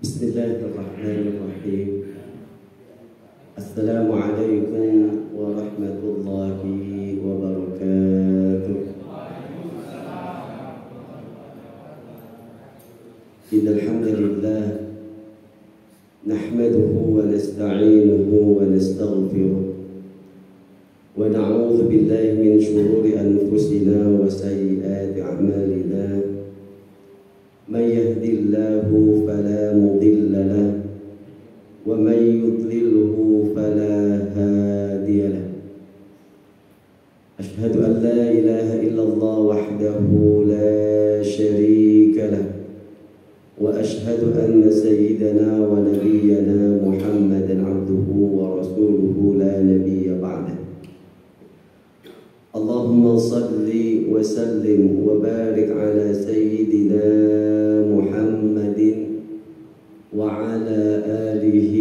Bismillahirrahmanirrahim. Assalamualaikum warahmatullahi wabarakatuh. Innal hamdalillah nahmaduhu wa nasta'inuhu wa nastaghfiruh wa na'udzu billahi min shururi anfusina wa sayyiati a'malina. من يهد الله فلا مضل له ومن يضلله فلا هادي له أشهد أن لا إله إلا الله وحده لا شريك له وأشهد أن سيدنا ونبينا محمدا عبده ورسوله لا نبي بعده اللهم صل وسلم وبارك على سيدنا محمد وعلى آله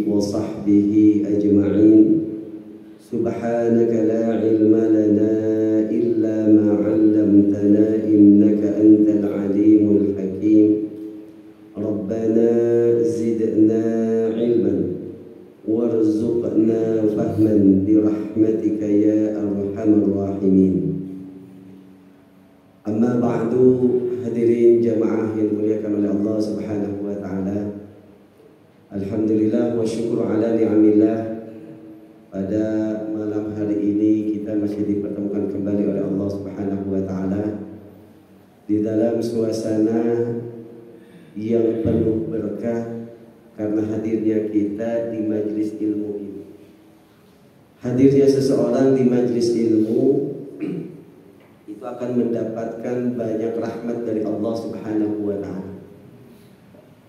وصحبه أجمعين سبحانك لا علم لنا إلا ما علمتنا إنك أنت العليم الحكيم ربنا زدنا علما warzuqna fahman birahmatika ya arhamar rahimin. Amma ba'du, hadirin jamaah yang dimuliakan oleh Allah Subhanahu wa taala. Alhamdulillah wa syukur ala ni'amillah. Pada malam hari ini kita masih dipertemukan kembali oleh Allah Subhanahu wa taala di dalam suasana yang penuh berkah karena hadirnya kita di majlis ilmu ini. Hadirnya seseorang di majlis ilmu itu akan mendapatkan banyak rahmat dari Allah Subhanahu wa taala.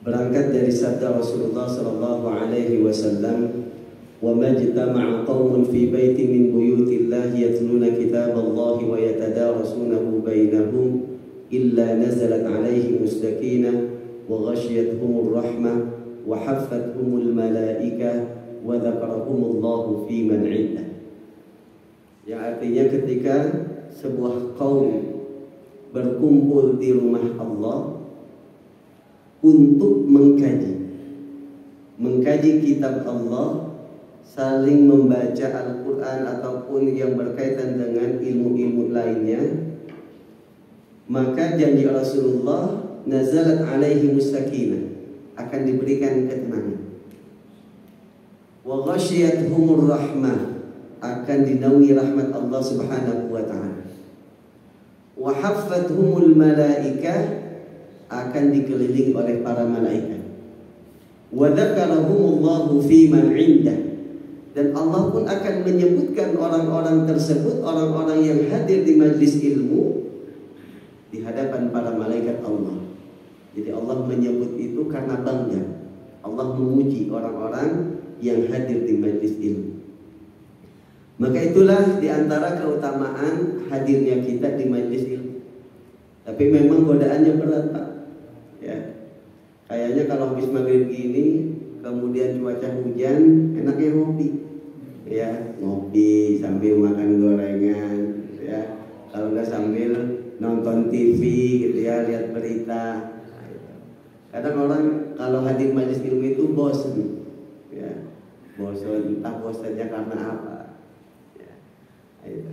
Berangkat dari sabda Rasulullah sallallahu alaihi wasallam, "Wa majtama'a qaumun fi baitin min buyutillahi yatluna kitaballahi wa yatadarasunahu bainahum illa nazalat alaihimus sakinah wa ghasyiyatuhumur rahmah wa haffathumul malaikah wa dzakarahumullahu fi man 'indah." Yang artinya ketika sebuah kaum berkumpul di rumah Allah untuk mengkaji kitab Allah, saling membaca Al-Quran ataupun yang berkaitan dengan ilmu-ilmu lainnya, maka janji Rasulullah, nazalat alaihimus sakinah, akan diberikan ketenangan. Wa ghasyiyatuhumur rahmah, akan dinaungi rahmat Allah Subhanahu wa taala. Wa haffathumul malaikah, akan dikelilingi oleh para malaikat. Wa dzakarahumullahu fi man 'indah, dan Allah pun akan menyebutkan orang-orang tersebut, orang-orang yang hadir di majlis ilmu di hadapan para malaikat Allah. Jadi Allah menyebut itu karena bangga. Allah memuji orang-orang yang hadir di majlis ilmu. Maka itulah diantara keutamaan hadirnya kita di majlis ilmu. Tapi memang godaannya berat, Pak. Ya, kayaknya kalau habis maghrib gini, kemudian cuaca hujan, enaknya ngopi. Ya, ngopi sambil makan gorengan. Ya, kalau nggak sambil nonton TV gitu ya, lihat berita. Kadang orang kalau hadir majlis ilmu itu bosan, ya, bosan, entah bosannya karena apa. Ya,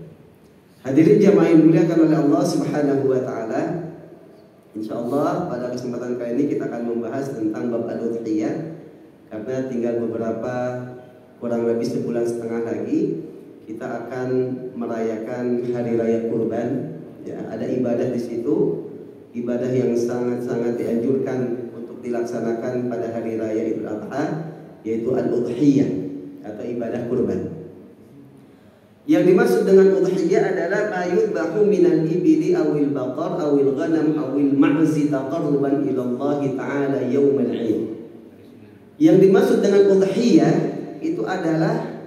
hadirin jamaah yang dimuliakan oleh Allah Subhanahu wa taala. Insyaallah pada kesempatan kali ini kita akan membahas tentang bab al-udhiyah, karena tinggal beberapa, kurang lebih sebulan setengah lagi kita akan merayakan hari raya kurban. Ya, ada ibadah di situ, ibadah yang sangat-sangat dianjurkan dilaksanakan pada hari raya Idul Adha, yaitu al-udhiyah atau ibadah kurban. Yang dimaksud dengan udhiyah adalah ma yudbahu minal ibili awil baqar awil ghanam awil ma'zi taqarruban ila Allah ta'ala yaumal 'id. Yang dimaksud dengan udhiyah itu adalah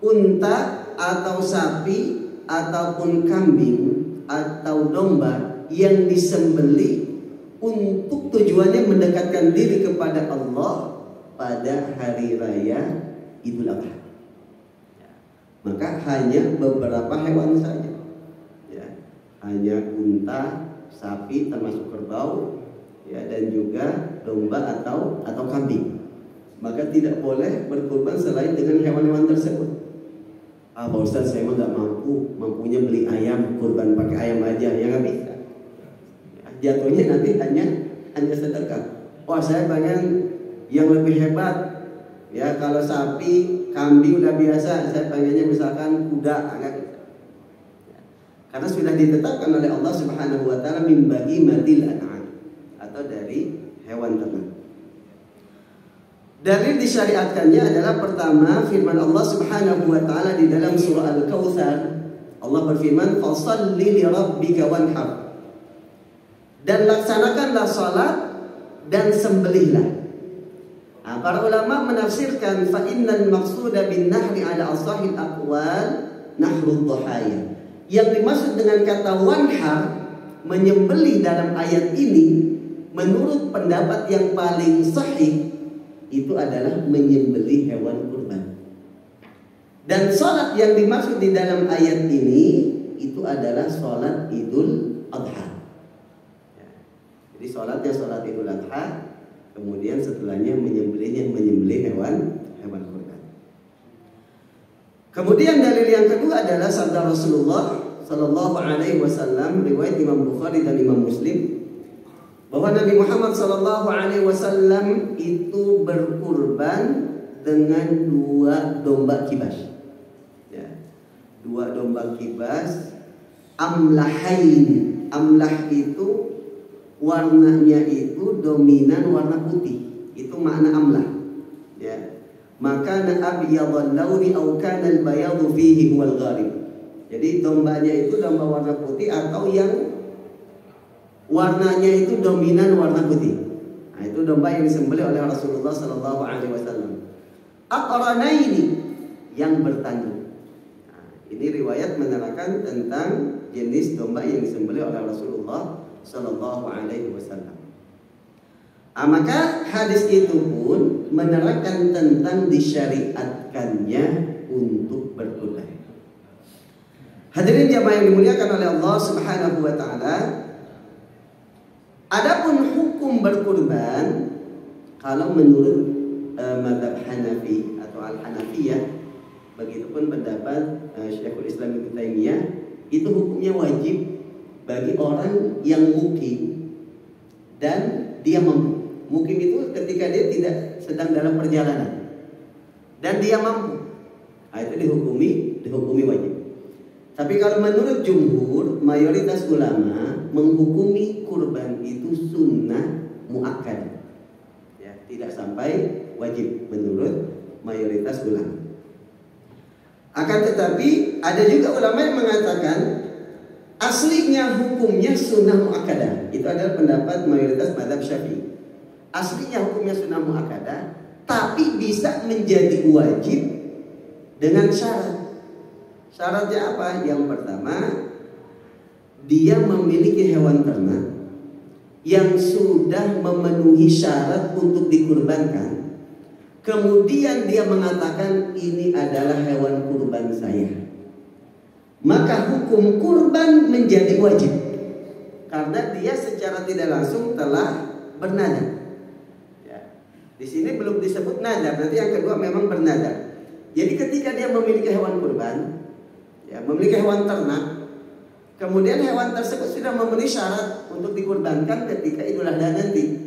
unta atau sapi ataupun kambing atau domba yang disembelih untuk tujuannya mendekatkan diri kepada Allah pada hari raya Idul Adha. Maka hanya beberapa hewan saja, ya, hanya unta, sapi termasuk kerbau, ya, dan juga domba atau kambing. Maka tidak boleh berkurban selain dengan hewan-hewan tersebut. Pak Ustaz, saya mah nggak mampunya beli ayam, kurban pakai ayam aja, ya nggak bisa. Jatuhnya nanti hanya sedekah. Wah, saya pengen yang lebih hebat. Ya, kalau sapi, kambing udah biasa, saya pengennya misalkan kuda, nggak bisa. Karena sudah ditetapkan oleh Allah Subhanahu wa taala min bahimatil an'am, atau dari hewan ternak. Dalil disyariatkannya adalah pertama firman Allah Subhanahu wa taala di dalam surah Al-Kautsar. Allah berfirman, "Fashalli li rabbika wanhar." Dan laksanakanlah salat dan sembelihlah. Para ulama menafsirkan fa innal maqsuda bin nahri ala asahil aqwal nahrud dhahaya. Yang dimaksud dengan kata wanhar, menyembelih dalam ayat ini menurut pendapat yang paling sahih itu adalah menyembelih hewan kurban. Dan sholat yang dimaksud di dalam ayat ini itu adalah sholat Idul Adha. Jadi sholatnya sholat Idul Adha, kemudian setelahnya menyembelih hewan kurban. Kemudian dalil yang kedua adalah sabda Rasulullah Sallallahu Alaihi Wasallam, riwayat Imam Bukhari dan Imam Muslim, bahwa Nabi Muhammad Sallallahu Alaihi Wasallam itu berkurban dengan 2 domba kibas, ya, 2 domba kibas amlahain. Amlah itu warnanya itu dominan warna putih, itu makna amlah. Ya, maka abyadul launi aw kana al-bayadu fihi huwal ghalib. Jadi dombanya itu domba warna putih atau yang warnanya itu dominan warna putih. Nah, itu domba yang disembelih oleh Rasulullah Sallallahu Alaihi Wasallam. Aqranaini, yang bertanduk. Nah, ini riwayat menerangkan tentang jenis domba yang disembelih oleh Rasulullah Sallallahu Alaihi Wasallam. Maka hadis itu pun menerangkan tentang disyariatkannya untuk berkurban. Hadirin jamaah yang dimuliakan oleh Allah Subhanahu wa taala, adapun hukum berkurban kalau menurut mazhab Hanafi atau Al-Hanafiyah, begitupun pendapat Syekhul Islam Ibnu Taimiyah, itu hukumnya wajib bagi orang yang mukim dan dia mampu. Mukim itu ketika dia tidak sedang dalam perjalanan dan dia mampu, nah, itu dihukumi wajib. Tapi kalau menurut jumhur, mayoritas ulama menghukumi kurban itu sunnah muakkad, ya, tidak sampai wajib menurut mayoritas ulama. Akan tetapi ada juga ulama yang mengatakan aslinya hukumnya sunnah muakkadah. Itu adalah pendapat mayoritas mazhab Syafi'i. Aslinya hukumnya sunnah muakkadah, tapi bisa menjadi wajib dengan syarat. Syaratnya apa? Yang pertama, dia memiliki hewan ternak yang sudah memenuhi syarat untuk dikurbankan. Kemudian dia mengatakan ini adalah hewan kurban saya. Maka hukum kurban menjadi wajib karena dia secara tidak langsung telah bernadar. Ya. Di sini belum disebut nadar, berarti yang kedua memang bernadar. Jadi ketika dia memiliki hewan kurban, ya, memiliki hewan ternak, kemudian hewan tersebut sudah memenuhi syarat untuk dikurbankan ketika Idul Adha nanti.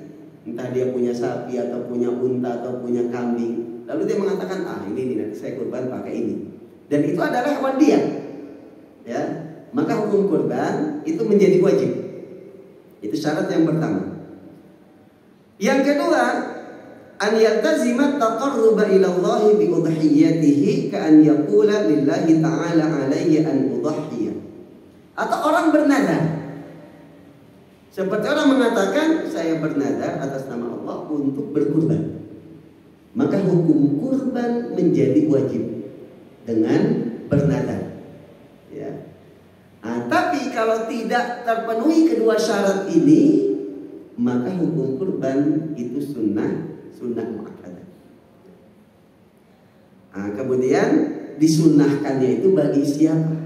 Entah dia punya sapi atau punya unta atau punya kambing, lalu dia mengatakan, ini nih nanti saya kurban pakai ini, dan itu adalah hewan dia, ya, maka hukum kurban itu menjadi wajib. Itu syarat yang pertama. Yang kedua, an yaltazima taqarruba ila Allah bi udhiyatihi ka an yaqula lillahi ta'ala alayya an udhiya. Atau orang bernadar, seperti orang mengatakan saya bernadar atas nama Allah untuk berkurban, maka hukum kurban menjadi wajib dengan bernadar, ya. Tapi kalau tidak terpenuhi kedua syarat ini, maka hukum kurban itu sunnah muakkadah. Kemudian disunnahkannya itu bagi siapa?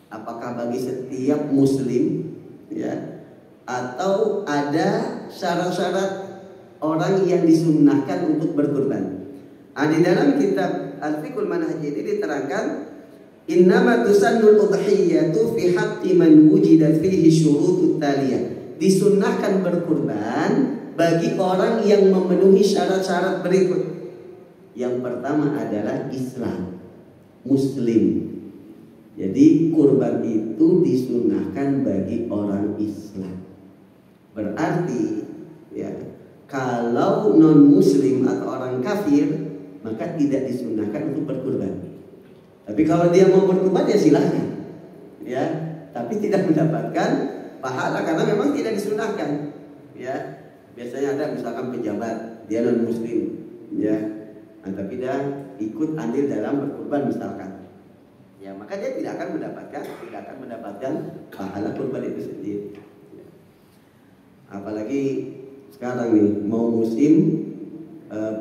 Apakah bagi setiap muslim, ya, atau ada syarat-syarat orang yang disunnahkan untuk berkurban. Di dalam kitab Al-Fiqhul Manhaji ini diterangkan, innama tusannul udhiyatu fi haqqi man wujidat fihi syurutut taliyah. Disunnahkan berkurban bagi orang yang memenuhi syarat-syarat berikut. Yang pertama adalah Islam, Muslim. Jadi kurban itu disunnahkan bagi orang Islam. Berarti ya, kalau non Muslim atau orang kafir maka tidak disunnahkan untuk berkurban. Tapi kalau dia mau berkurban ya silahkan, ya. Tapi tidak mendapatkan pahala karena memang tidak disunnahkan. Ya, biasanya ada misalkan pejabat dia non Muslim, ya, tapi dia ikut andil dalam berkurban misalkan. Ya, maka dia tidak akan mendapatkan pahala kurban itu sendiri. Ya. Apalagi sekarang nih mau musim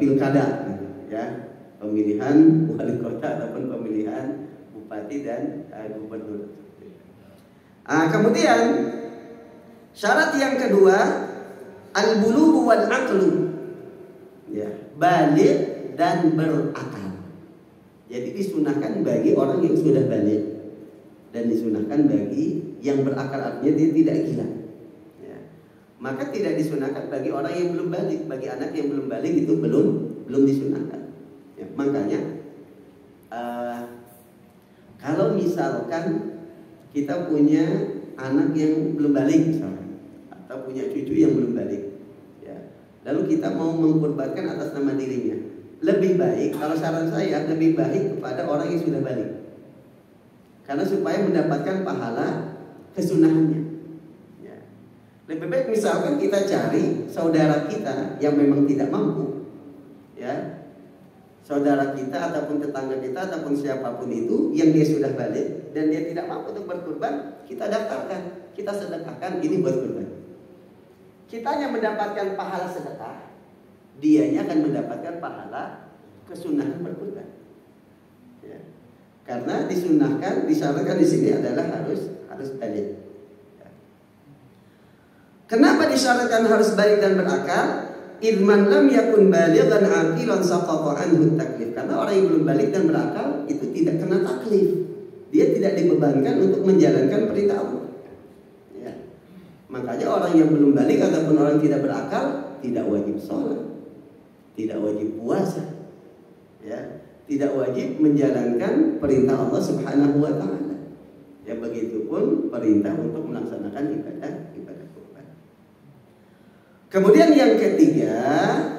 pilkada, ya, pemilihan wali kota ataupun pemilihan bupati dan gubernur. Kemudian syarat yang kedua al-bulugh wal aqlu, ya, baligh dan berakal. Jadi disunahkan bagi orang yang sudah balik dan disunahkan bagi yang berakal, artinya dia tidak gila. Ya. Maka tidak disunahkan bagi orang yang belum balik, bagi anak yang belum balik itu belum disunahkan. Ya, makanya kalau misalkan kita punya anak yang belum balik misalkan, atau punya cucu yang belum balik, ya, lalu kita mau mengkurbankan atas nama dirinya, lebih baik, kalau saran saya lebih baik kepada orang yang sudah balik, karena supaya mendapatkan pahala kesunahannya. Ya. Lebih baik misalkan kita cari saudara kita yang memang tidak mampu, ya, saudara kita ataupun tetangga kita ataupun siapapun itu yang dia sudah balik dan dia tidak mampu untuk berkurban, kita daftarkan, kita sedekahkan ini buat kurban. Kita hanya mendapatkan pahala sedekah, dianya akan mendapatkan pahala kesunahan berkurban. Ya. Karena disunahkan, disyaratkan di sini adalah harus balik. Ya. Kenapa disyaratkan harus balik dan berakal? Idman lam yakun balighan aqilan saqata anhu taklif. Karena orang yang belum balik dan berakal itu tidak kena taklif. Dia tidak dibebankan untuk menjalankan perintah Allah. Ya. Makanya orang yang belum balik ataupun orang yang tidak berakal tidak wajib sholat, tidak wajib puasa, ya, tidak wajib menjalankan perintah Allah Subhanahu wa taala. Ya, begitupun perintah untuk melaksanakan ibadah kurban. Kemudian yang ketiga,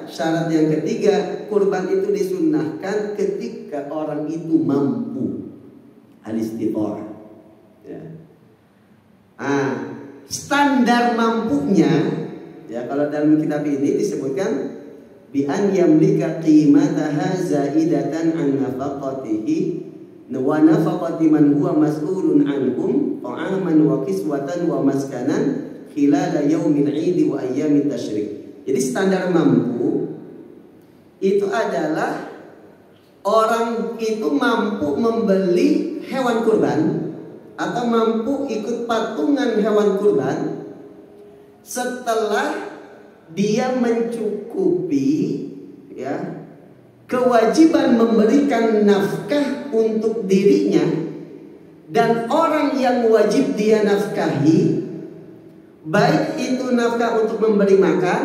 syarat yang ketiga, kurban itu disunnahkan ketika orang itu mampu, al-istitha'ah. Ya. Standar mampunya, ya, kalau dalam kitab ini disebutkan bi an yamlika qimataha zaidatan an nafaqatihi wa nafaqati man huwa mas'ulun anhum ta'aman wa kiswatan wa maskanan khilala yaumil 'id wa ayyamit tasyrik. Jadi standar mampu itu adalah orang itu mampu membeli hewan kurban atau mampu ikut patungan hewan kurban setelah dia mencukupi, ya, kewajiban memberikan nafkah untuk dirinya dan orang yang wajib dia nafkahi, baik itu nafkah untuk memberi makan,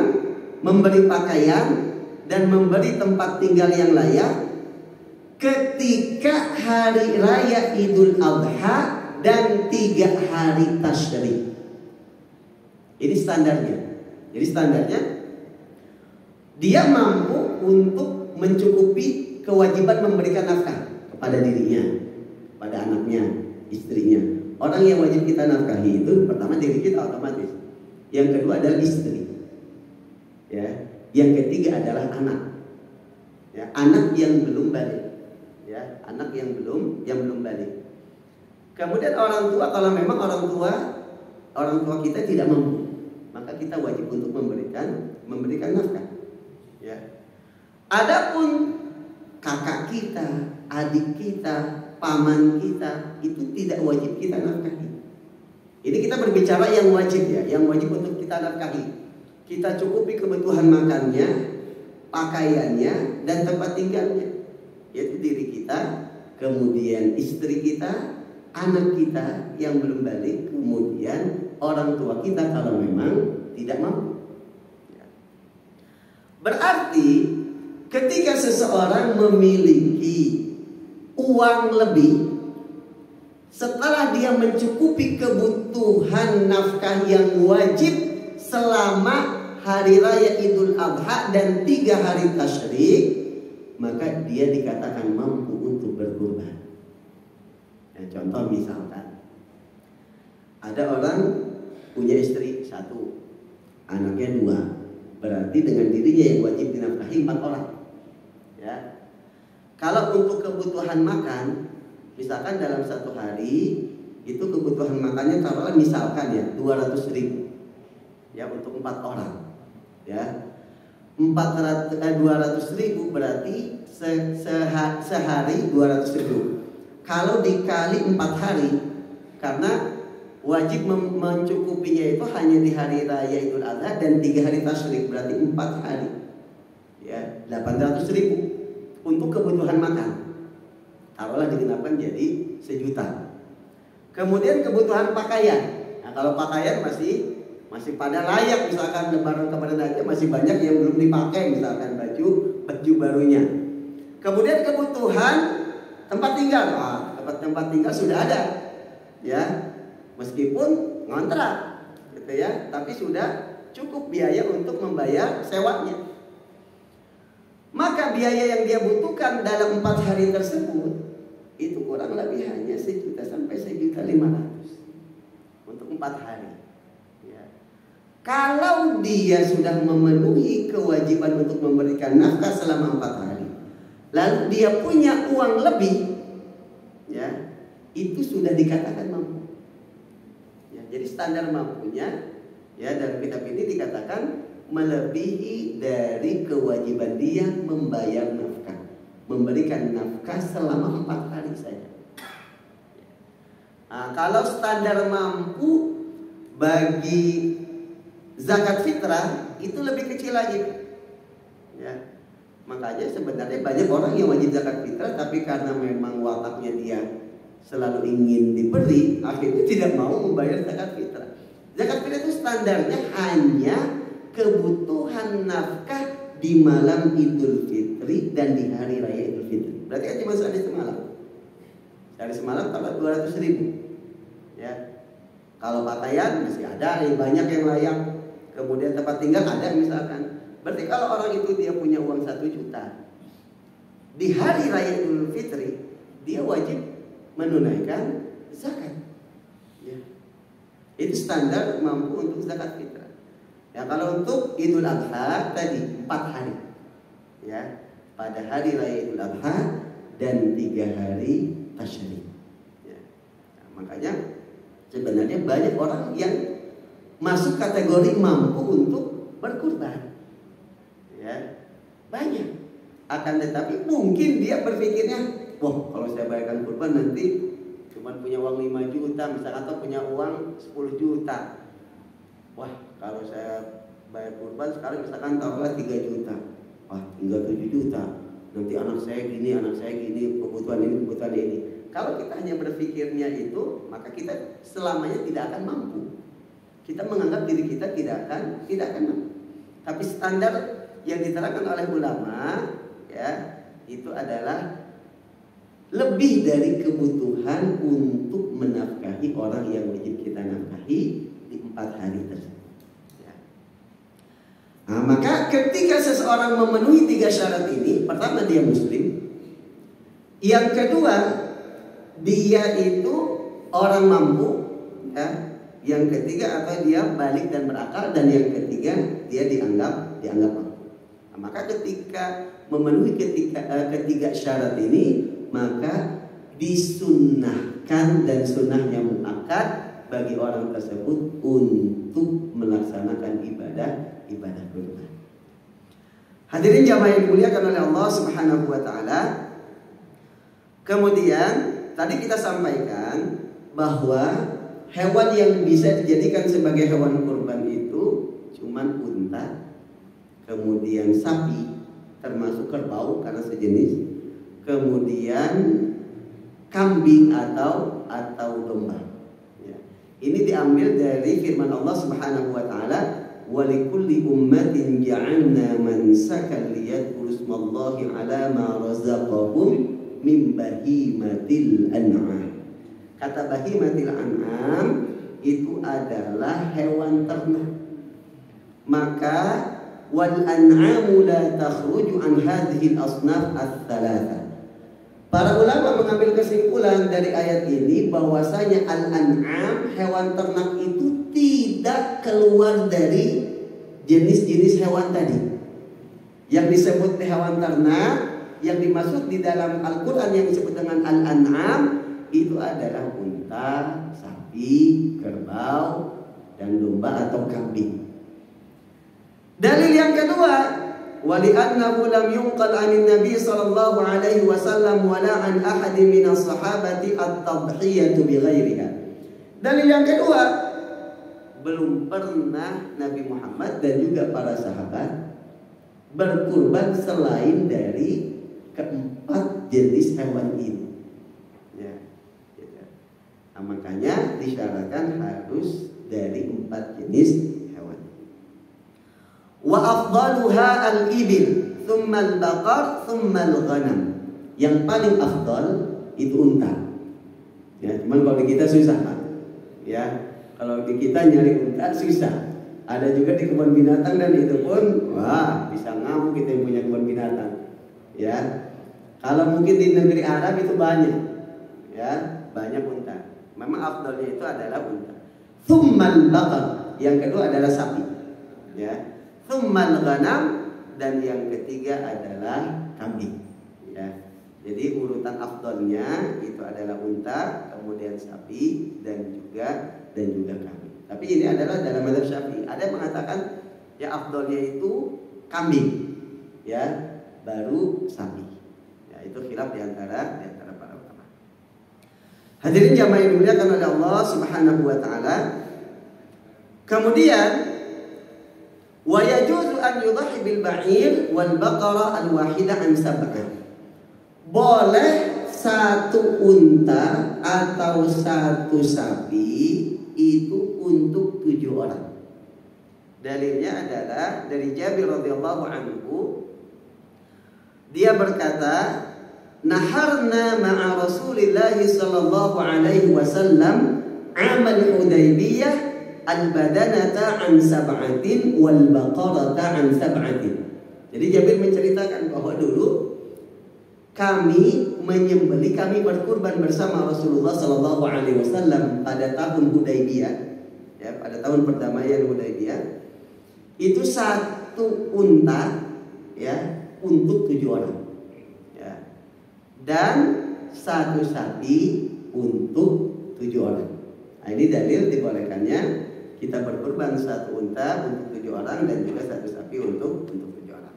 memberi pakaian, dan memberi tempat tinggal yang layak ketika hari raya Idul Adha dan 3 hari tasyrik. Ini standarnya. Jadi standarnya dia mampu untuk mencukupi kewajiban memberikan nafkah kepada dirinya, pada anaknya, istrinya. Orang yang wajib kita nafkahi itu pertama diri kita otomatis. Yang kedua adalah istri. Ya. Yang ketiga adalah anak. Ya, anak yang belum balik. Ya, anak yang belum balik. Kemudian orang tua, kalau memang orang tua kita tidak mampu, maka kita wajib untuk memberikan nafkah. Ya. Adapun kakak kita, adik kita, paman kita itu tidak wajib kita nafkahi. Ini kita berbicara yang wajib, ya, yang wajib untuk kita nafkahi. kita cukupi kebutuhan makannya, pakaiannya, dan tempat tinggalnya, yaitu diri kita, kemudian istri kita, anak kita yang belum balik, kemudian orang tua kita kalau memang tidak mampu. Berarti ketika seseorang memiliki uang lebih, setelah dia mencukupi kebutuhan nafkah yang wajib selama hari raya Idul Adha dan 3 hari tasyrik, maka dia dikatakan mampu untuk berkurban. Contoh misalkan ada orang punya istri 1, anaknya 2, berarti dengan dirinya yang wajib dinafkahi 4 orang. Ya. Kalau untuk kebutuhan makan, misalkan dalam 1 hari itu kebutuhan makannya taruhlah misalkan ya 200.000 ya untuk 4 orang. Ya, 200.000 berarti sehari 200.000. Kalau dikali 4 hari, karena wajib mencukupinya itu hanya di hari raya Idul Adha dan 3 hari tasyrik, berarti 4 hari. Ya, 800.000 untuk kebutuhan makan. Taruhlah digenapkan jadi 1 juta. Kemudian kebutuhan pakaian. Nah, kalau pakaian masih pada layak, misalkan lebaran kemarin aja masih banyak yang belum dipakai, misalkan baju barunya. Kemudian kebutuhan tempat tinggal, tempat tinggal sudah ada, ya meskipun ngontrak, gitu ya, tapi sudah cukup biaya untuk membayar sewanya. Maka biaya yang dia butuhkan dalam 4 hari tersebut itu kurang lebih hanya 1 juta sampai 1.500.000 untuk 4 hari. Kalau dia sudah memenuhi kewajiban untuk memberikan nafkah selama 4 hari, lalu dia punya uang lebih, ya, itu sudah dikatakan mampu. Ya, jadi standar mampunya, ya, dalam kitab ini dikatakan melebihi dari kewajiban dia membayar nafkah, memberikan nafkah selama 4 hari saja. Nah, kalau standar mampu bagi zakat fitrah itu lebih kecil lagi, ya. Makanya sebenarnya banyak orang yang wajib zakat fitrah, tapi karena memang wataknya dia selalu ingin diberi, akhirnya tidak mau membayar zakat fitrah. Zakat fitrah itu standarnya hanya kebutuhan nafkah di malam Idul Fitri dan di hari raya Idul Fitri. Berarti kan cuma sehari semalam. Sehari semalam tambah 200.000, ya. Kalau pakaian masih ada, banyak yang layak. Kemudian tempat tinggal ada misalkan. Berarti kalau orang itu dia punya uang 1 juta, di hari raya Idul Fitri dia wajib menunaikan zakat. Ya. Itu standar mampu untuk zakat fitrah. Ya, kalau untuk Idul Adha tadi 4 hari. Ya, pada hari raya Idul Adha dan 3 hari tasyrik. Ya. Nah, makanya sebenarnya banyak orang yang masuk kategori mampu untuk berkurban, ya, banyak. Akan tetapi mungkin dia berpikirnya, wah kalau saya bayarkan kurban nanti cuma punya uang 5 juta misalkan, atau punya uang 10 juta. Wah kalau saya bayar kurban sekarang misalkan taruhlah 3 juta, wah tinggal 7 juta. Nanti anak saya gini, kebutuhan ini, kebutuhan ini. Kalau kita hanya berpikirnya itu, maka kita selamanya tidak akan mampu. Kita menganggap diri kita tidak akan mampu. Tapi standar yang diterapkan oleh ulama, ya, itu adalah lebih dari kebutuhan untuk menafkahi orang yang wajib kita nafkahi di 4 hari tersebut. Ya. Nah, maka ketika seseorang memenuhi 3 syarat ini, pertama dia muslim, yang kedua dia itu orang mampu, ya. Yang ketiga atau dia balik dan berakal, dan yang ketiga dia dianggap mampu. Nah, maka ketika memenuhi ketiga syarat ini, maka disunnahkan dan sunnahnya muakkad bagi orang tersebut untuk melaksanakan ibadah kurban. Hadirin jamaah yang dimuliakan oleh Allah Subhanahu wa taala. Kemudian tadi kita sampaikan bahwa hewan yang bisa dijadikan sebagai hewan kurban itu cuman unta, kemudian sapi, termasuk kerbau karena sejenis, kemudian kambing atau domba. Ya. Ini diambil dari firman Allah Subhanahu wa taala, "Wa likulli ummatin ja'alna mansakan liyadhkuru ismallahi 'ala ma razaqahum min bahimatil an'am." Kata bahimatil an'am itu adalah hewan ternak. Maka wal an'amu la takhruju an hadhihi al-asnaf ats-tsalatsa. Para ulama mengambil kesimpulan dari ayat ini bahwasanya al-an'am, hewan ternak itu tidak keluar dari jenis-jenis hewan tadi. Yang disebut hewan ternak, yang dimaksud di dalam Al-Qur'an yang disebut dengan al-an'am itu adalah unta, sapi, kerbau, dan domba atau kambing. Dalil yang kedua, wali'annahu lam yunqal 'anil nabi sallallahu alaihi wasallam wala 'an ahadin minas sahabati at-tadhhiyatu bighairiha. Dalil yang kedua, belum pernah Nabi Muhammad dan juga para sahabat berkurban selain dari keempat jenis hewan ini. Ya, gitu. Nah, makanya disyaratkan harus dari 4 jenis. Wa afdaluha al-ibil, thumma al-baqar, thumma al-ghanam. Yang paling afdal itu unta. Ya, cuman kalau di kita susah, Pak. Ya, kalau di kita nyari unta susah. Ada juga di kebun binatang dan itu pun wah, bisa ngamuk kita yang punya kebun binatang. Ya. Kalau mungkin di negeri Arab itu banyak. Ya, banyak unta. Memang afdalnya itu adalah unta. Thumma al-baqar, yang kedua adalah sapi. Ya. Tsummal ghanam, dan yang ketiga adalah kambing. Ya. Jadi urutan afdalnya itu adalah unta, kemudian sapi dan juga kambing. Tapi ini adalah dalam mazhab Syafi'i. Ada yang mengatakan ya afdalnya itu kambing, ya, baru sapi. Ya, itu khilaf di antara para ulama. Hadirin jamaah yang dimuliakan oleh Allah Subhanahu wa taala. Kemudian wa yajuzu an yudhi bil ba'ir wal baqara al wahida an sab'ah. Boleh satu unta atau satu sapi itu untuk 7 orang. Dalilnya adalah dari Jabir radhiyallahu anhu, dia berkata, naharna ma'a Rasulillah sallallahu alaihi wasallam amal Hudaybiyah al-badanata an sab'atin wal baqarata an sab'atin. Jadi Jabir menceritakan bahwa dulu kami berkurban bersama Rasulullah sallallahu alaihi wasallam pada tahun Hudaybiyah, ya, pada tahun perdamaian Hudaybiyah. Itu satu unta, ya, untuk 7 orang. Ya. Dan satu sapi untuk 7 orang. Nah, ini dalil dibolehkannya kita berkurban satu unta untuk 7 orang dan juga satu sapi untuk 7 orang.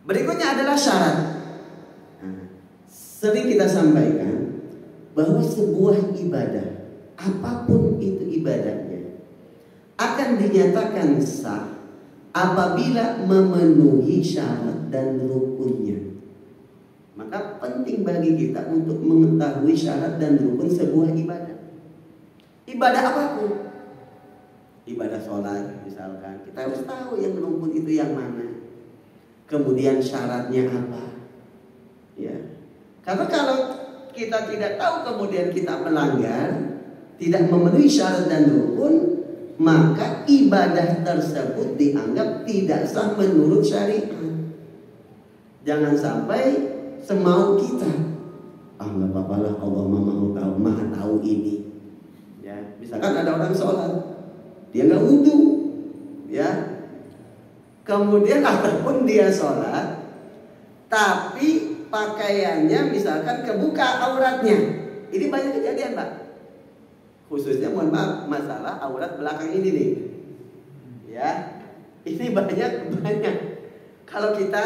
Berikutnya adalah syarat. Nah, sering kita sampaikan bahwa sebuah ibadah, apapun itu ibadahnya, akan dinyatakan sah apabila memenuhi syarat dan rukunnya. Maka penting bagi kita untuk mengetahui syarat dan rukun sebuah ibadah. Ibadah apapun, ibadah sholat misalkan, kita harus tahu yang rukun itu yang mana, kemudian syaratnya apa, ya. Karena kalau kita tidak tahu kemudian kita melanggar, tidak memenuhi syarat dan rukun, maka ibadah tersebut dianggap tidak sah menurut syariat. Jangan sampai semau kita, nggak apa-apa lah, Allah maha tahu ini. Ya, misalkan ada orang sholat, dia nggak wudu, ya. Kemudian apapun dia sholat, tapi pakaiannya misalkan kebuka auratnya. Ini banyak kejadian, Pak. Khususnya mohon maaf, masalah aurat belakang ini nih. Ya, ini banyak. Kalau kita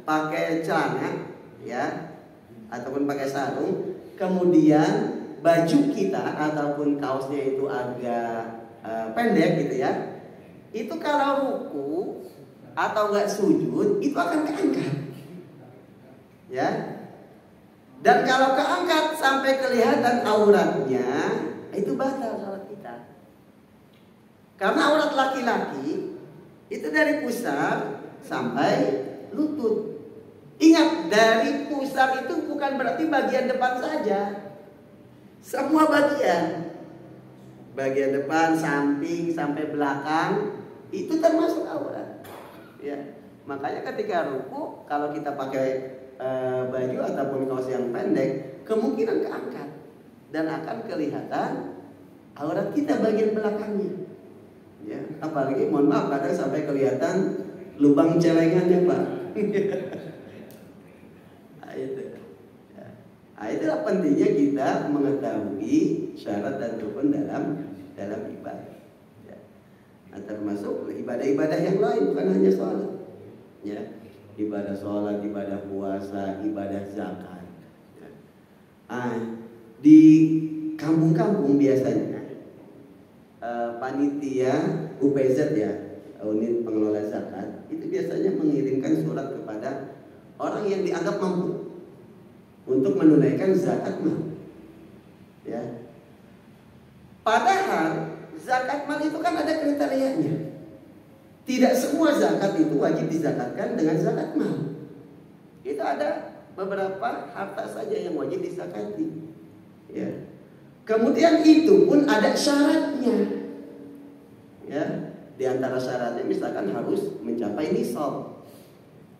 pakai celana, ya, ataupun pakai sarung, kemudian baju kita ataupun kaosnya itu agak pendek gitu ya, itu kalau ruku atau enggak sujud itu akan keangkat. Ya. Dan kalau keangkat sampai kelihatan auratnya, itu batal salat kita. Karena aurat laki-laki itu dari pusar sampai lutut. Ingat, dari pusar itu bukan berarti bagian depan saja. Semua bagian. Bagian depan, samping, sampai belakang itu termasuk aurat. Ya. Makanya ketika ruku, kalau kita pakai baju ataupun kaos yang pendek, kemungkinan keangkat dan akan kelihatan aurat kita bagian belakangnya. Ya, apalagi mohon maaf kadang sampai kelihatan lubang celengannya, Pak. Itulah pentingnya kita mengetahui syarat dan rukun dalam ibadah. Ya. Nah, termasuk ibadah-ibadah yang lain, bukan hanya sholat. Ya. Ibadah sholat, ibadah puasa, ibadah zakat. Ya. Di kampung-kampung biasanya panitia UPZ ya, unit pengelola zakat, itu biasanya mengirimkan surat kepada orang yang dianggap mampu untuk menunaikan zakat mal. Ya. Padahal zakat mal itu kan ada kriterianya. Tidak semua zakat itu wajib dizakatkan dengan zakat mal. Itu ada beberapa harta saja yang wajib dizakati. Ya. Kemudian itu pun ada syaratnya. Ya, di antara syaratnya misalkan harus mencapai nisab.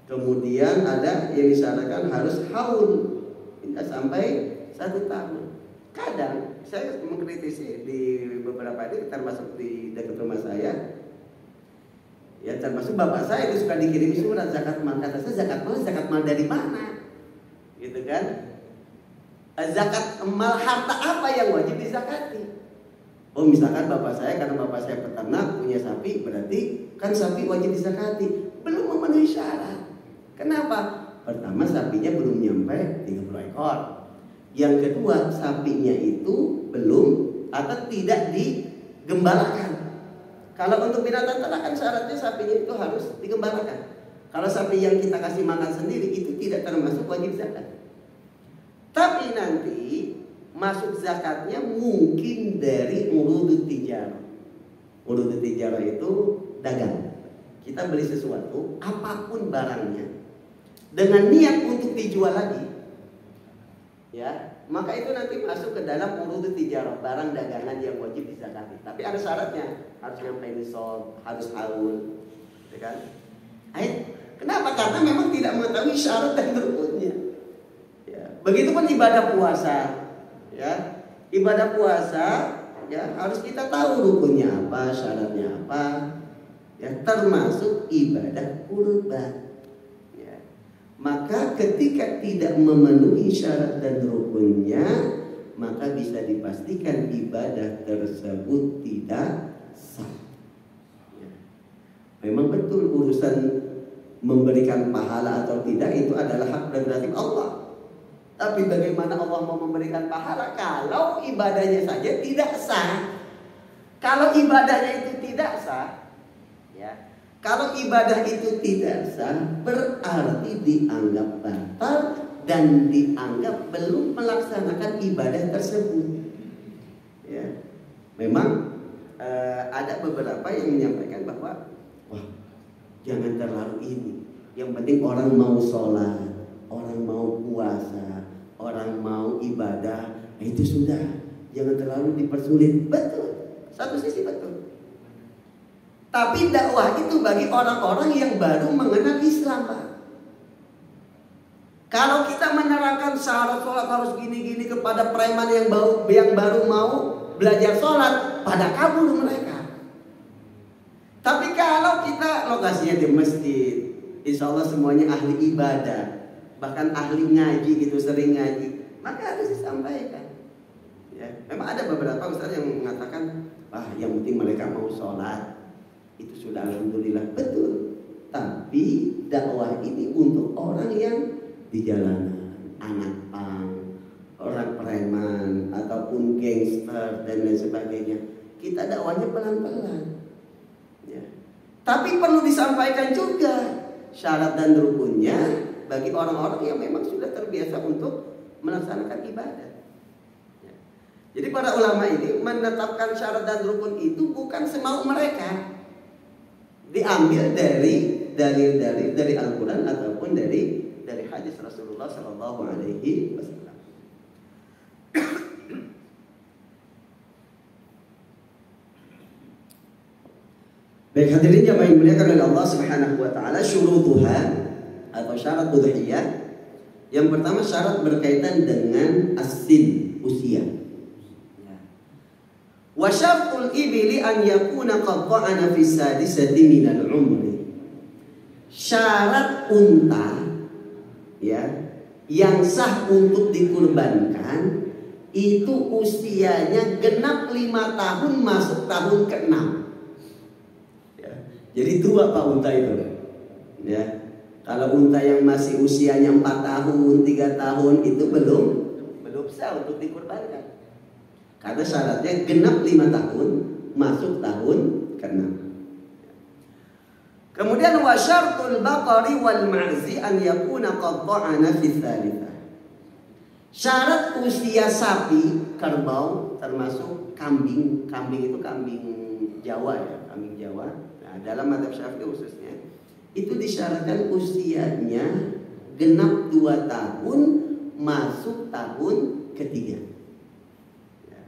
Kemudian ada yang disyaratkan harus haul, tidak sampai 1 tahun. Kadang saya mengkritisi di beberapa ini, termasuk di dekat rumah saya. Ya, termasuk bapak saya itu suka dikirim surat zakat mal. Kata saya, zakat mal dari mana? Gitu kan? Zakat mal harta apa yang wajib dizakati? Oh, misalkan bapak saya, karena bapak saya peternak punya sapi, berarti kan sapi wajib dizakati. Belum memenuhi syarat. Kenapa? Pertama, sapinya belum nyampe 30 ekor. Yang kedua, sapinya itu belum atau tidak digembalakan. Kalau untuk binatang ternak kan syaratnya sapinya itu harus digembalakan. Kalau sapi yang kita kasih makan sendiri itu tidak termasuk wajib zakat. Tapi nanti masuk zakatnya mungkin dari urudut tijarah. Urudut tijarah itu dagang. Kita beli sesuatu, apapun barangnya, dengan niat untuk dijual lagi, ya, maka itu nanti masuk ke dalam urudut tijarah, barang dagangan yang wajib dizakati. Tapi ada syaratnya, harus nyampe nisab, harus haul, ya kan? Kenapa? Karena memang tidak mengetahui syarat dan rukunnya. Ya. Begitupun ibadah puasa. Ya, ibadah puasa ya harus kita tahu rukunnya apa, syaratnya apa. Ya, termasuk ibadah kurban. Ya. Maka ketika tidak memenuhi syarat dan rukunnya, maka bisa dipastikan ibadah tersebut tidak sah. Ya. Memang betul urusan memberikan pahala atau tidak itu adalah hak prerogatif Allah. Tapi bagaimana Allah mau memberikan pahala kalau ibadahnya saja tidak sah? Kalau ibadahnya itu tidak sah, ya, kalau ibadah itu tidak sah, berarti dianggap batal dan dianggap belum melaksanakan ibadah tersebut. Ya, memang ada beberapa yang menyampaikan bahwa, wah, jangan terlalu ini. Yang penting orang mau sholat, orang mau puasa, orang mau ibadah, itu sudah, jangan terlalu dipersulit. Betul, satu sisi betul. Tapi dakwah itu bagi orang-orang yang baru mengenal Islam, Pak. Kalau kita menerangkan syarat sholat harus gini-gini kepada preman yang baru mau belajar sholat, pada kabur mereka. Tapi kalau kita lokasinya di masjid, insya Allah semuanya ahli ibadah, bahkan ahli ngaji gitu, sering ngaji, maka harus disampaikan. Ya, memang ada beberapa ustaz yang mengatakan, wah, yang penting mereka mau sholat, itu sudah alhamdulillah. Betul. Tapi dakwah ini untuk orang yang di jalanan, anak pang, orang preman, ataupun gangster dan lain sebagainya. Kita dakwahnya pelan-pelan. Ya. Tapi perlu disampaikan juga syarat dan rukunnya bagi orang-orang yang memang sudah terbiasa untuk melaksanakan ibadah. Jadi para ulama ini menetapkan syarat dan rukun itu bukan semau mereka. Diambil dari dalil-dalil dari Al-Quran ataupun dari hadis Rasulullah Sallallahu Alaihi Wasallam. Baik hadirin jamaah yang dimuliakan oleh Allah Subhanahu wa taala, syurutuha atau syarat udhiyah. Yang pertama syarat berkaitan dengan as-sin, usia. Wa syartul ibli an yakuna qad dha'ana fi sadisati minal umri. Syarat unta ya yang sah untuk dikurbankan itu usianya genap 5 tahun masuk tahun ke-6. Jadi tua Pak unta itu, ya. Kalau unta yang masih usianya 4 tahun, 3 tahun itu belum sah untuk dikurbankan. Karena syaratnya genap 5 tahun masuk tahun ke-6. Kemudian wa syartul baqari wal ma'zi an yakuna qad dha'ana fi tsalitsah. Syarat usia sapi, kerbau termasuk kambing. Kambing itu kambing Jawa ya, kambing Jawa. Dalam mazhab Syafi'i khususnya itu disyaratkan usianya genap 2 tahun masuk tahun ketiga. Ya.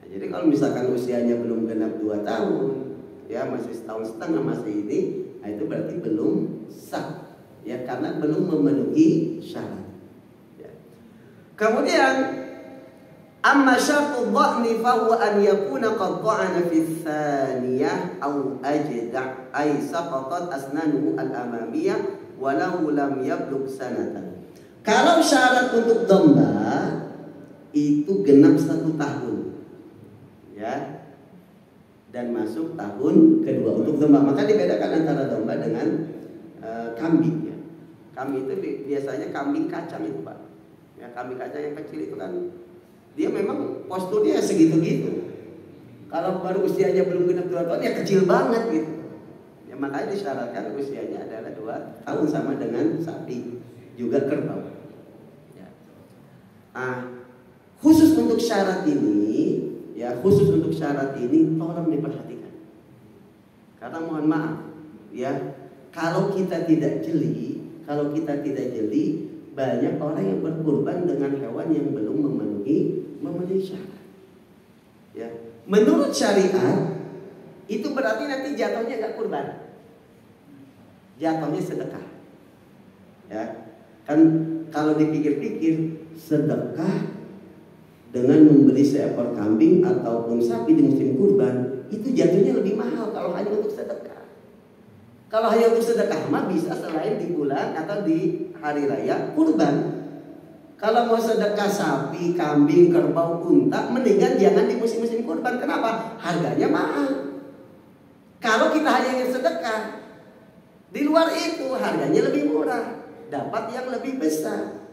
Nah, jadi kalau misalkan usianya belum genap 2 tahun, ya masih setahun setengah masih ini, nah itu berarti belum sah, ya karena belum memenuhi syarat. Ya. Kemudian amma syartu dha'ni fa huwa an yakuna qad dha'ana fi tsaniyah aw ajda' ay saqatat asnanuhu al-amamiyah walau lam yablugh sanatan. Kalau syarat untuk domba itu genap 1 tahun. Ya. Dan masuk tahun kedua untuk domba. Maka dibedakan antara domba dengan kambing ya. Kambing itu biasanya kambing kacang itu, Pak. Ya, kambing kacang yang kecil itu kan dia memang posturnya segitu-gitu. Kalau baru usianya belum genap 2 tahun ya kecil banget gitu. Ya makanya disyaratkan usianya adalah 2 tahun sama dengan sapi, juga kerbau. Ya. Khusus untuk syarat ini, ya khusus untuk syarat ini tolong diperhatikan. Karena mohon maaf, ya kalau kita tidak jeli, banyak orang yang berkurban dengan hewan yang belum memenuhi syarat. Ya. Menurut syariat itu berarti nanti jatuhnya nggak kurban, jatuhnya sedekah. Ya, kan kalau dipikir-pikir sedekah dengan membeli seekor kambing ataupun sapi di musim kurban itu jatuhnya lebih mahal kalau hanya untuk sedekah. Kalau hanya untuk sedekah mah bisa selain di bulan atau di hari raya kurban. Kalau mau sedekah sapi, kambing, kerbau, unta, mendingan jangan di musim-musim kurban. Kenapa? Harganya mahal. Kalau kita hanya ingin sedekah, di luar itu harganya lebih murah, dapat yang lebih besar.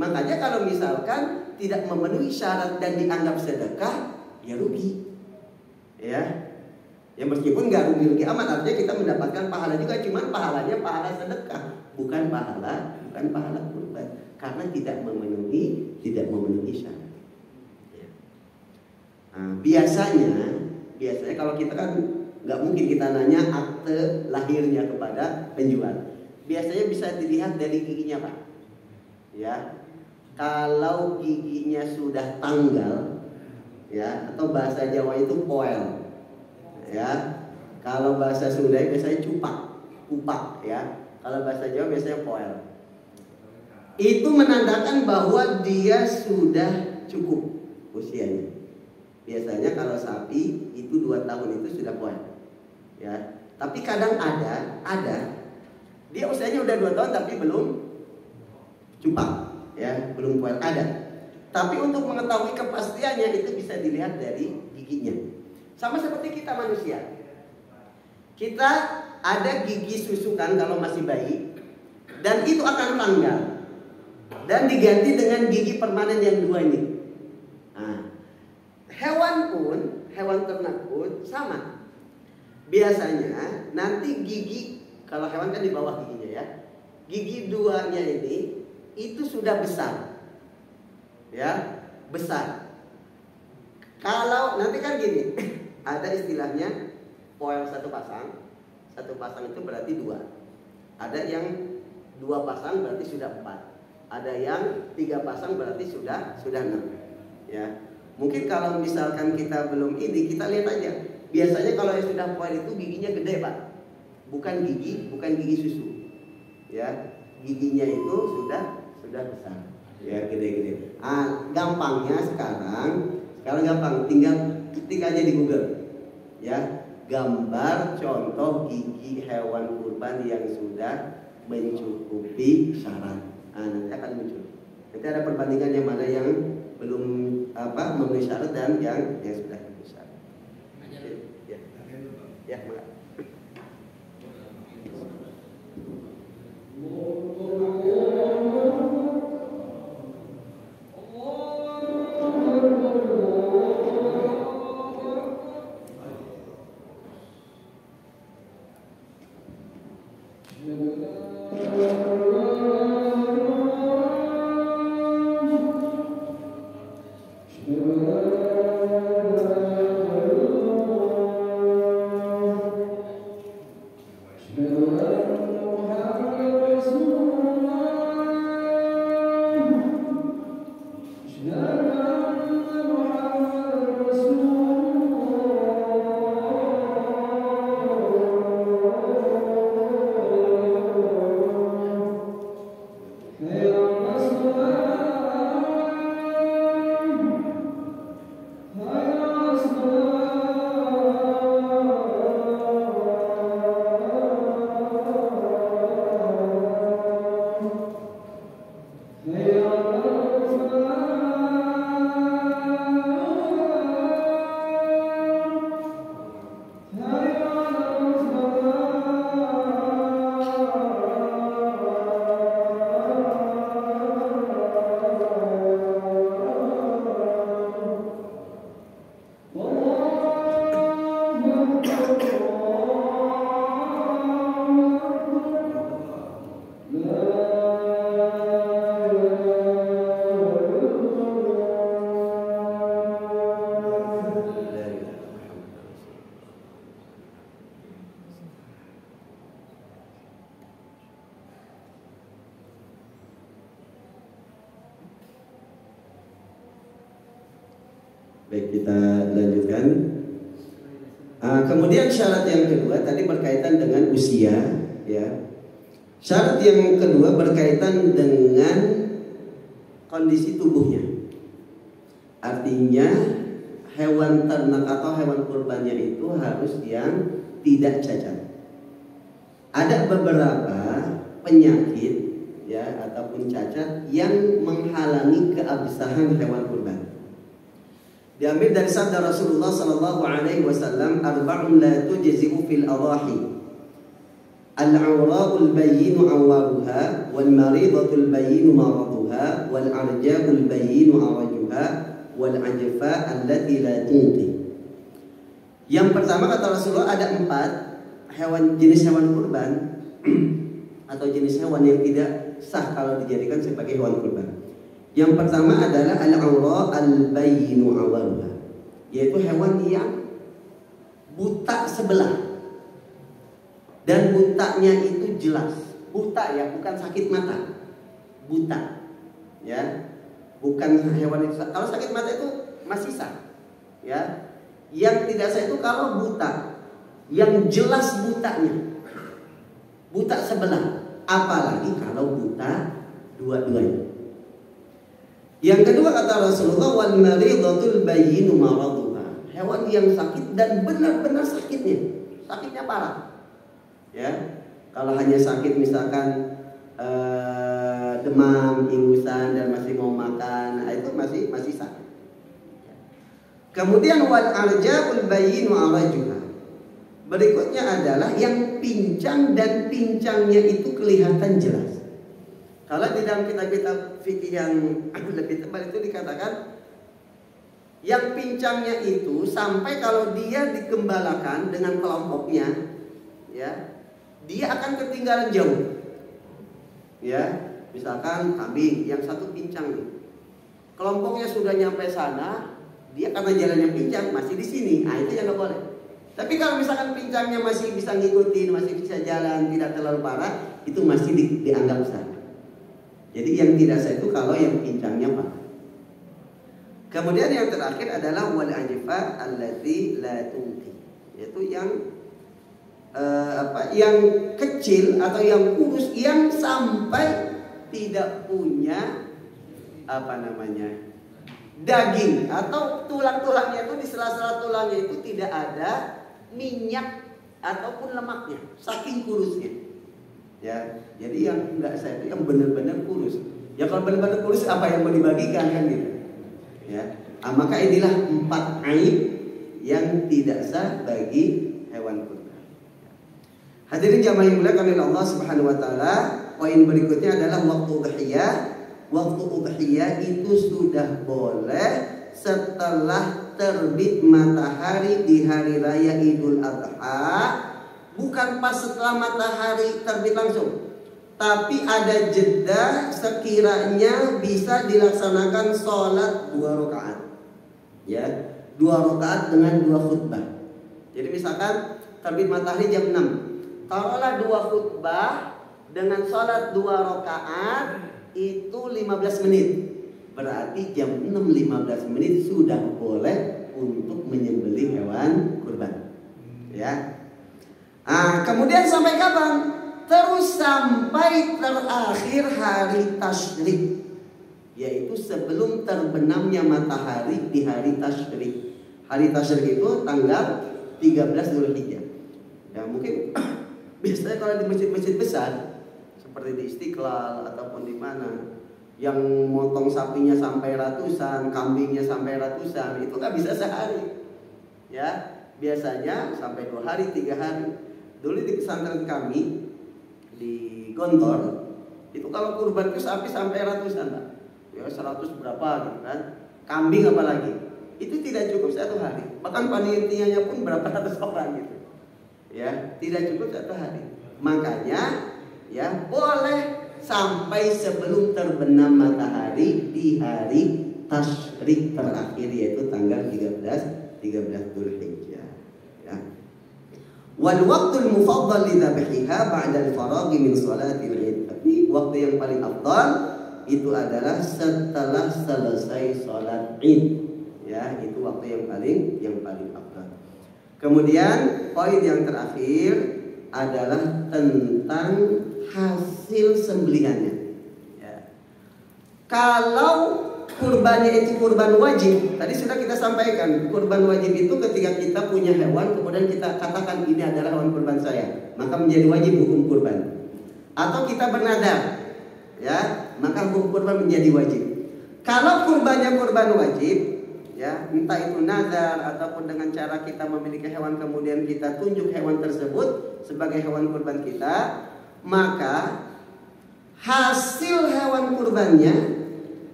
Makanya kalau misalkan tidak memenuhi syarat dan dianggap sedekah, ya rugi. Ya. Ya meskipun nggak rugi-rugi amat, artinya kita mendapatkan pahala juga, cuman pahalanya pahala sedekah, bukan pahala kurban, karena tidak memenuhi syarat. Ya. Nah, biasanya kalau kita kan nggak mungkin kita nanya akte lahirnya kepada penjual. Biasanya bisa dilihat dari giginya, Pak. Ya, kalau giginya sudah tanggal, ya atau bahasa Jawa itu poel. Ya, kalau bahasa Sunda biasanya kupak ya. Kalau bahasa Jawa biasanya poel. Itu menandakan bahwa dia sudah cukup usianya. Biasanya kalau sapi itu 2 tahun itu sudah poel. Ya, tapi kadang ada dia usianya udah 2 tahun tapi belum cupak, ya, belum poel ada. Tapi untuk mengetahui kepastiannya itu bisa dilihat dari giginya. Sama seperti kita manusia. Kita ada gigi susukan kalau masih bayi, dan itu akan tanggal dan diganti dengan gigi permanen yang 2 ini. Nah, hewan ternak pun sama. Biasanya nanti gigi, kalau hewan kan di bawah giginya ya, gigi duanya ini itu sudah besar, ya besar. Kalau nanti kan gini, ada istilahnya poel satu pasang itu berarti 2. Ada yang 2 pasang berarti sudah 4. Ada yang 3 pasang berarti sudah 6. Ya, mungkin kalau misalkan kita belum ini, kita lihat aja. Biasanya kalau yang sudah poel itu giginya gede, Pak. Bukan gigi susu. Ya, giginya itu sudah besar. Ya, gede-gede. Gampangnya sekarang gampang, tinggal ketik aja di Google. Ya, gambar contoh gigi hewan kurban yang sudah mencukupi syarat. Nanti akan muncul. Nanti ada perbandingan yang mana yang belum memenuhi syarat dan yang sudah memenuhi syarat. Ya, makasih. Baik, kita lanjutkan. Kemudian syarat yang kedua tadi berkaitan dengan usia, ya. Syarat yang kedua berkaitan dengan kondisi tubuhnya. Artinya hewan ternak atau hewan kurbannya itu harus yang tidak cacat. Ada beberapa penyakit, ya, ataupun cacat yang menghalangi keabsahan hewan kurban. Diambil dari sabda Rasulullah sallallahu alaihi wasallam, arba'un la tujzi'u fil adahi. Al-'awra'ul bayyinu 'awaruha, wal maridatul bayyinu maraduha, wal 'arja'ul bayyinu 'arajuha, wal 'ajfa allati la tunqi. Yang pertama kata Rasulullah ada 4 jenis hewan kurban atau jenis hewan yang tidak sah kalau dijadikan sebagai hewan kurban. Yang pertama adalah al-awra al-bayyinu awaruha, yaitu hewan yang buta sebelah, dan butanya itu jelas. Buta ya, bukan sakit mata. Buta, ya, bukan hewan itu. Kalau sakit mata itu masih sah, ya. Yang tidak sah itu kalau buta, yang jelas butanya, buta sebelah, apalagi kalau buta dua-duanya. Yang kedua kata Rasulullah, wal maridatul bayyinu maraduha, hewan yang sakit dan benar-benar sakitnya parah. Ya, kalau hanya sakit misalkan demam, ingusan dan masih mau makan, itu masih sakit. Kemudian wal arja'ul bayyinu arajuha, berikutnya adalah yang pincang dan pincangnya itu kelihatan jelas. Kalau di dalam kitab-kitab fikih yang lebih tebal itu dikatakan Yang pincangnya itu sampai kalau dia digembalakan dengan kelompoknya, ya, dia akan ketinggalan jauh. Ya, misalkan kambing yang satu pincang nih, kelompoknya sudah nyampe sana, dia karena jalannya pincang masih di sini, nah itu yang nggak boleh. Tapi kalau misalkan pincangnya masih bisa ngikutin, masih bisa jalan, tidak terlalu parah, itu masih dianggap sah. Jadi yang tidak sah itu kalau yang pincangnya parah. Kemudian yang terakhir adalah wal ajfa allati la tunqi, yaitu yang yang kecil atau yang kurus yang sampai tidak punya daging atau tulang-tulangnya itu di sela-sela tulangnya itu tidak ada minyak ataupun lemaknya, saking kurusnya. Ya, jadi yang enggak sah itu yang benar-benar kurus. Ya kalau benar-benar kurus apa yang mau dibagikan kan gitu. Ya, maka inilah 4 aib yang tidak sah bagi hewan kurban. Hadirin jamaah yang dimuliakan oleh Allah Subhanahu wa taala, poin berikutnya adalah waktu udhiyah. Waktu udhiyah itu sudah boleh setelah terbit matahari di hari raya Idul Adha, bukan pas setelah matahari terbit langsung. Tapi ada jeda sekiranya bisa dilaksanakan sholat 2 rakaat. Ya, 2 rakaat dengan 2 khutbah. Jadi misalkan terbit matahari jam 6. Taruhlah 2 khutbah dengan sholat 2 rakaat itu 15 menit. Berarti jam 6.15 menit sudah boleh untuk menyembelih hewan kurban. Ya. Kemudian sampai kapan? Terus sampai terakhir hari tasyrik, yaitu sebelum terbenamnya matahari di hari tasyrik. Hari tasyrik itu tanggal 13 Dzulhijjah. Ya mungkin biasanya kalau di masjid-masjid besar seperti di Istiqlal ataupun di mana yang motong sapinya sampai ratusan, kambingnya sampai ratusan, itu nggak bisa sehari. Ya, biasanya sampai 2 hari, 3 hari. Dulu di pesantren kami di Gontor itu kalau kurban itu sapi sampai ratusan, Pak. Ya 100 berapa gitu kan. Kambing apalagi. Itu tidak cukup 1 hari. Bahkan panitianya pun berapa ratus orang gitu. Ya, tidak cukup 1 hari. Makanya ya boleh sampai sebelum terbenam matahari di hari tasyrik terakhir, yaitu tanggal 13 Dzulhijjah. Ya. Wal waqtul mufaddal li dzabhiha ba'da al-faraghi min shalatil Id. Tapi waktu yang paling afdal itu adalah setelah selesai salat Id. Ya, itu waktu yang paling afdal. Kemudian poin yang terakhir adalah tentang hasil sembelihannya. Ya. Kalau kurbannya itu kurban wajib, tadi sudah kita sampaikan, kurban wajib itu ketika kita punya hewan kemudian kita katakan ini adalah hewan kurban saya, maka menjadi wajib hukum kurban. Atau kita bernadar, ya, maka hukum kurban menjadi wajib. Kalau kurbannya kurban wajib, ya, entah itu nadar ataupun dengan cara kita memiliki hewan kemudian kita tunjuk hewan tersebut sebagai hewan kurban kita, maka hasil hewan kurbannya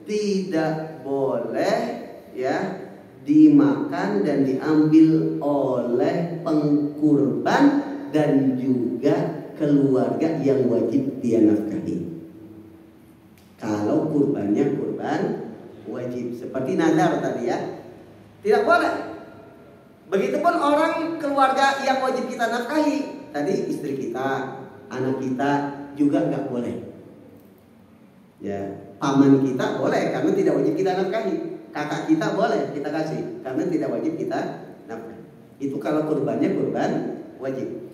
tidak boleh ya dimakan dan diambil oleh pengkurban dan juga keluarga yang wajib dia nafkahi. Kalau kurbannya kurban wajib seperti nadar tadi ya, tidak boleh. Begitupun orang keluarga yang wajib kita nafkahi, tadi istri kita, anak kita juga nggak boleh. Ya, paman kita boleh karena tidak wajib kita nafkahi. Kakak kita boleh kita kasih karena tidak wajib kita nafkahi. Itu kalau kurbannya kurban wajib.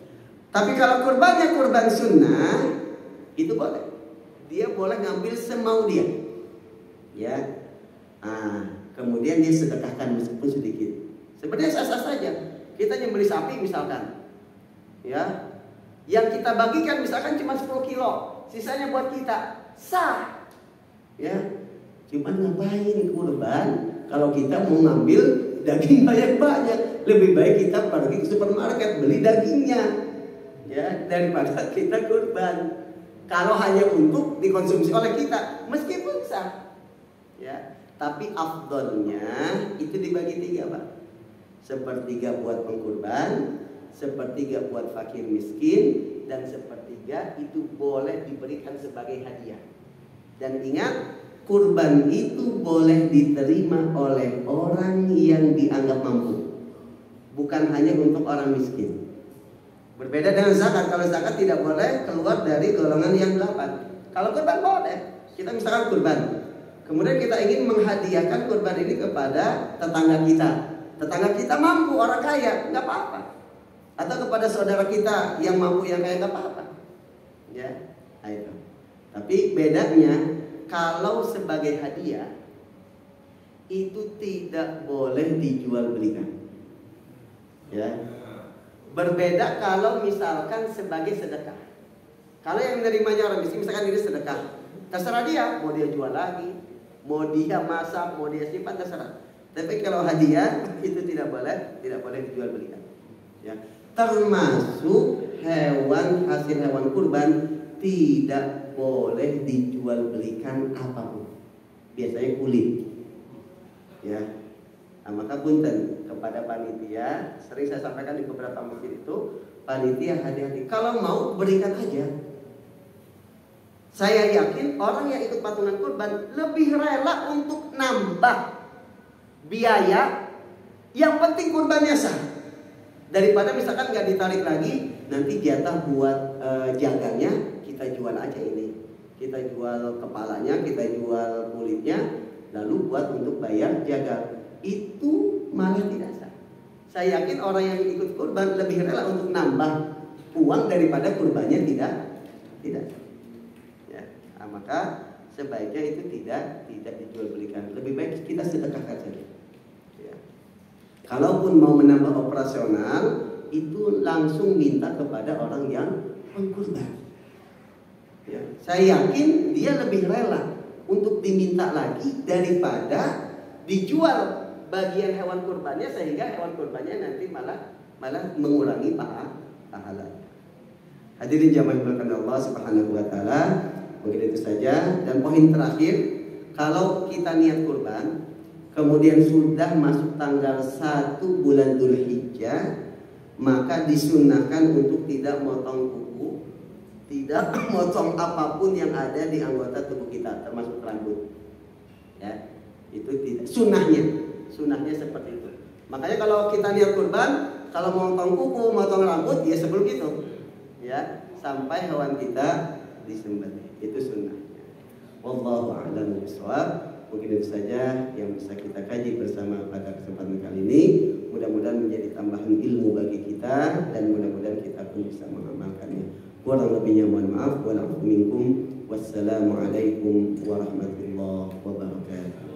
Tapi kalau kurbannya kurban sunnah, itu boleh. Dia boleh ngambil semau dia. Ya. Kemudian dia sedekahkan meskipun sedikit. Sebenarnya sah-sah saja. Kita nyembelih sapi misalkan, ya, yang kita bagikan misalkan cuma 10 kilo, sisanya buat kita, sah. Ya, cuman ngapain kurban kalau kita mau ngambil daging banyak-banyak? Lebih baik kita pergi ke supermarket beli dagingnya, ya, daripada kita kurban. Kalau hanya untuk dikonsumsi oleh kita, meskipun sah, ya. Tapi afdolnya itu dibagi 3, Pak. Sepertiga buat pengkurban, sepertiga buat fakir miskin, dan sepertiga itu boleh diberikan sebagai hadiah. Dan ingat, kurban itu boleh diterima oleh orang yang dianggap mampu, bukan hanya untuk orang miskin. Berbeda dengan zakat. Kalau zakat tidak boleh keluar dari golongan yang 8. Kalau kurban boleh. Kita misalkan kurban, kemudian kita ingin menghadiahkan kurban ini kepada tetangga kita. Tetangga kita mampu, orang kaya, nggak apa-apa. Atau kepada saudara kita yang mampu, yang kaya, nggak apa-apa. Ya, nah itu. Tapi bedanya, kalau sebagai hadiah itu tidak boleh dijual belikan. Ya. Berbeda kalau misalkan sebagai sedekah. Kalau yang menerimanya orang miskin, misalkan ini sedekah, terserah dia, mau dia jual lagi, mau dia masak, mau dia simpan, terserah. Tapi kalau hadiah itu tidak boleh dijual belikan. Ya. Termasuk hewan, hasil hewan kurban tidak boleh dijual belikan apapun. Biasanya kulit. Ya. Nah, maka punten kepada panitia, sering saya sampaikan di beberapa masjid itu, panitia hati-hati. Kalau mau berikan aja. Saya yakin orang yang ikut patungan kurban lebih rela untuk nambah biaya, yang penting kurbannya sah, daripada misalkan nggak ditarik lagi, nanti jatah buat jaganya kita jual aja ini, kita jual kepalanya, kita jual kulitnya, lalu buat untuk bayar jaga. Itu malah tidak sah. Saya yakin orang yang ikut kurban lebih rela untuk nambah uang daripada kurbannya tidak. Ya, nah, maka sebaiknya itu tidak dijual belikan. Lebih baik kita sedekahkan saja. Ya. Kalaupun mau menambah operasional, itu langsung minta kepada orang yang pengkurban. Ya. Saya yakin dia lebih rela untuk diminta lagi daripada dijual bagian hewan kurbannya, sehingga hewan kurbannya nanti malah mengurangi pahala. Hadirin jamaah yang dimuliakan Allah Subhanahu wa taala, mungkin itu saja. Dan poin terakhir, kalau kita niat kurban, kemudian sudah masuk tanggal 1 bulan Dzulhijjah, maka disunnahkan untuk tidak motong kuku, tidak motong apapun yang ada di anggota tubuh kita, termasuk rambut. Ya, itu tidak sunnahnya seperti itu. Makanya kalau kita niat kurban, kalau motong kuku, motong rambut, ya sebelum itu, ya, sampai hewan kita disembelih. Itu sunnahnya. Wallahu a'lam bishawab. Mungkin itu saja yang bisa kita kaji bersama pada kesempatan kali ini. Mudah-mudahan menjadi tambahan ilmu bagi kita, dan mudah-mudahan kita pun bisa mengamalkannya. Kurang lebihnya mohon maaf. Wa'alaikum minkum. Wassalamualaikum warahmatullahi wabarakatuh.